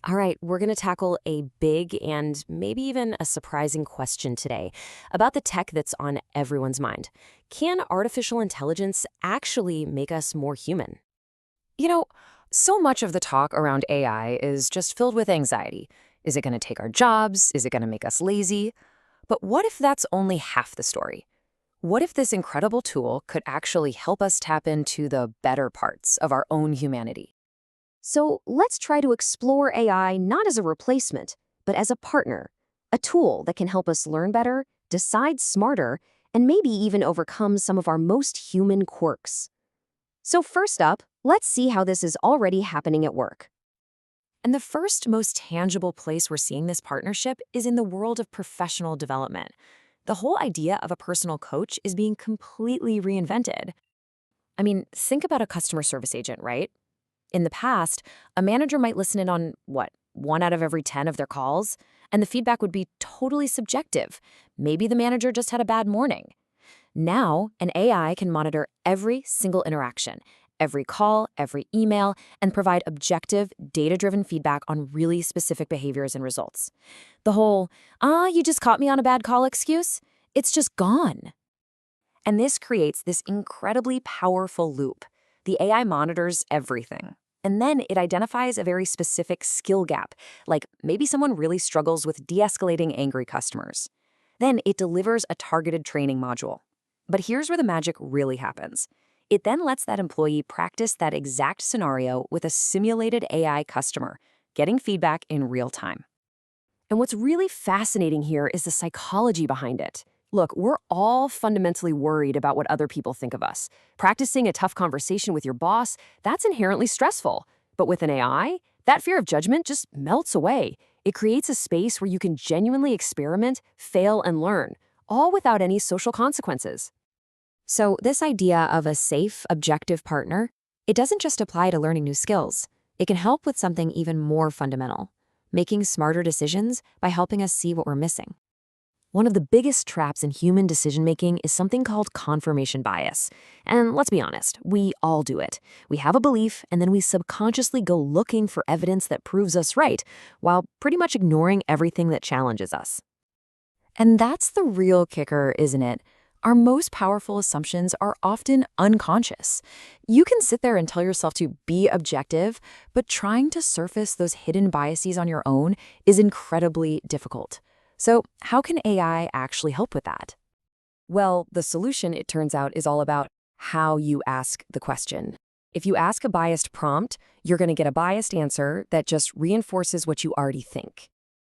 All right, we're going to tackle a big and maybe even a surprising question today about the tech that's on everyone's mind. Can artificial intelligence actually make us more human? You know, so much of the talk around AI is just filled with anxiety. Is it going to take our jobs? Is it going to make us lazy? But what if that's only half the story? What if this incredible tool could actually help us tap into the better parts of our own humanity? So let's try to explore AI not as a replacement, but as a partner, a tool that can help us learn better, decide smarter, and maybe even overcome some of our most human quirks. So, first up, let's see how this is already happening at work. And the first, most tangible place we're seeing this partnership is in the world of professional development. The whole idea of a personal coach is being completely reinvented. I mean, think about a customer service agent, right? In the past, a manager might listen in on, one out of every 10 of their calls, and the feedback would be totally subjective. Maybe the manager just had a bad morning. Now, an AI can monitor every single interaction, every call, every email, and provide objective, data-driven feedback on really specific behaviors and results. The whole, you just caught me on a bad call excuse, it's just gone. And this creates this incredibly powerful loop. The AI monitors everything. And then it identifies a very specific skill gap, like maybe someone really struggles with de-escalating angry customers. Then it delivers a targeted training module. But here's where the magic really happens. It then lets that employee practice that exact scenario with a simulated AI customer, getting feedback in real time. And what's really fascinating here is the psychology behind it. Look, we're all fundamentally worried about what other people think of us. Practicing a tough conversation with your boss, that's inherently stressful. But with an AI, that fear of judgment just melts away. It creates a space where you can genuinely experiment, fail, and learn, all without any social consequences. So this idea of a safe, objective partner, it doesn't just apply to learning new skills. It can help with something even more fundamental, making smarter decisions by helping us see what we're missing. One of the biggest traps in human decision-making is something called confirmation bias. And let's be honest, we all do it. We have a belief, and then we subconsciously go looking for evidence that proves us right, while pretty much ignoring everything that challenges us. And that's the real kicker, isn't it? Our most powerful assumptions are often unconscious. You can sit there and tell yourself to be objective, but trying to surface those hidden biases on your own is incredibly difficult. So, how can AI actually help with that? Well, the solution, it turns out, is all about how you ask the question. If you ask a biased prompt, you're going to get a biased answer that just reinforces what you already think.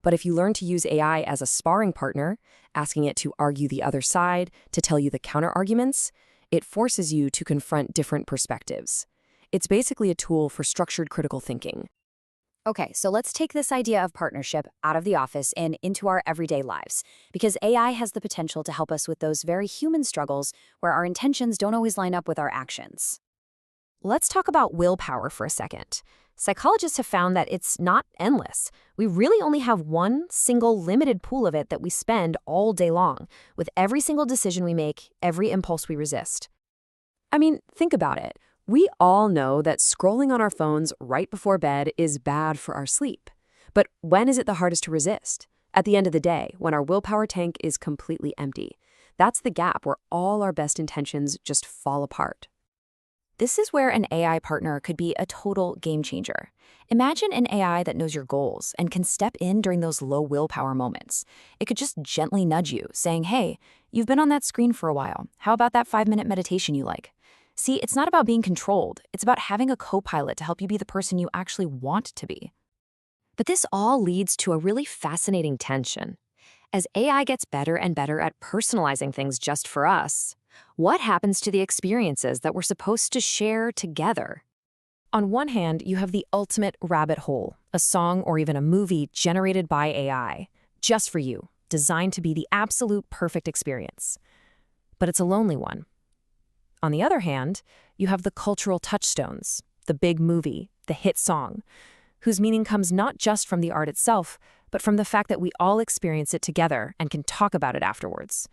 But if you learn to use AI as a sparring partner, asking it to argue the other side, to tell you the counterarguments, it forces you to confront different perspectives. It's basically a tool for structured critical thinking. Okay, so let's take this idea of partnership out of the office and into our everyday lives, because AI has the potential to help us with those very human struggles where our intentions don't always line up with our actions. Let's talk about willpower for a second. Psychologists have found that it's not endless. We really only have one single limited pool of it that we spend all day long, with every single decision we make, every impulse we resist. I mean, think about it. We all know that scrolling on our phones right before bed is bad for our sleep. But when is it the hardest to resist? At the end of the day, when our willpower tank is completely empty. That's the gap where all our best intentions just fall apart. This is where an AI partner could be a total game changer. Imagine an AI that knows your goals and can step in during those low willpower moments. It could just gently nudge you, saying, hey, you've been on that screen for a while. How about that 5-minute meditation you like? See, it's not about being controlled. It's about having a co-pilot to help you be the person you actually want to be. But this all leads to a really fascinating tension. As AI gets better and better at personalizing things just for us, what happens to the experiences that we're supposed to share together? On one hand, you have the ultimate rabbit hole, a song or even a movie generated by AI, just for you, designed to be the absolute perfect experience. But it's a lonely one. On the other hand, you have the cultural touchstones, the big movie, the hit song, whose meaning comes not just from the art itself, but from the fact that we all experience it together and can talk about it afterwards.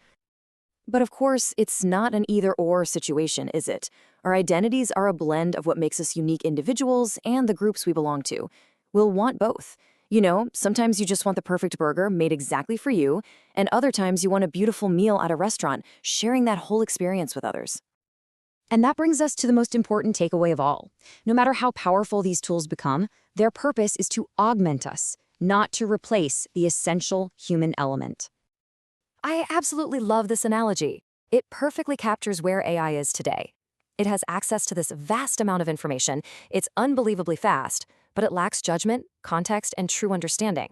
But of course, it's not an either-or situation, is it? Our identities are a blend of what makes us unique individuals and the groups we belong to. We'll want both. Sometimes you just want the perfect burger made exactly for you, and other times you want a beautiful meal at a restaurant, sharing that whole experience with others. And that brings us to the most important takeaway of all. No matter how powerful these tools become, their purpose is to augment us, not to replace the essential human element. I absolutely love this analogy. It perfectly captures where AI is today. It has access to this vast amount of information, it's unbelievably fast, but it lacks judgment, context, and true understanding.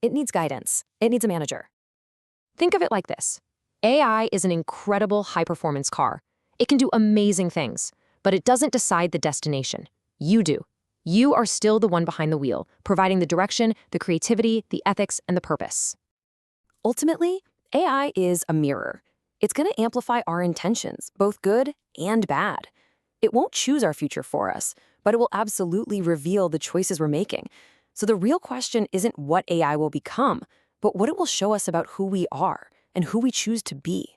It needs guidance. It needs a manager. Think of it like this. AI is an incredible high-performance car. It can do amazing things, but it doesn't decide the destination. You do. You are still the one behind the wheel, providing the direction, the creativity, the ethics, and the purpose. Ultimately, AI is a mirror. It's going to amplify our intentions, both good and bad. It won't choose our future for us, but it will absolutely reveal the choices we're making. So the real question isn't what AI will become, but what it will show us about who we are and who we choose to be.